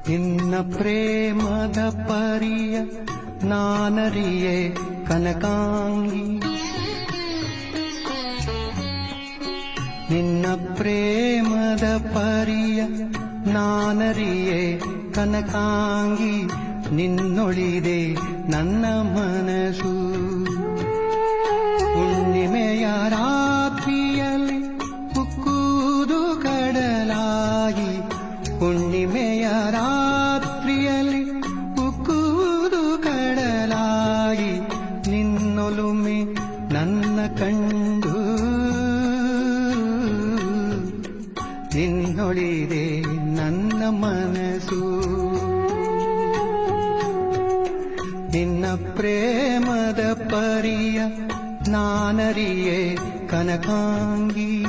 ನಿನ್ನ ಪ್ರೇಮದ ಪರಿಯ ನಾನರಿಯೇ ಕನಕಾಂಗಿ, ನಿನ್ನ ಪ್ರೇಮದ ಪರಿಯ ನಾನರಿಯೇ ಕನಕಾಂಗಿ, ನಿನ್ನೊಳಿದೆ ನನ್ನ ಮನಸ್ಸು. ಹುಣ್ಣಿಮೆಯ ರಾತ್ರಿಯಲ್ಲಿ ಉಕ್ಕುವುದು ಕಡಲಾಗಿ, ಹುಣ್ಣಿಮೆಯ ರಾತ್ರಿಯಲ್ಲಿ ಉಕ್ಕುವುದು ಕಡಲಾಗಿ, ನಿನ್ನೊಲುಮೆ ನನ್ನ ಕಂಡು ನಿನ್ನೊಳಿದೆ ನನ್ನ ಮನಸ್ಸು. ನಿನ್ನ ಪ್ರೇಮದ ಪರಿಯ ನಾನರಿಯೇ ಕನಕಾಂಗಿ.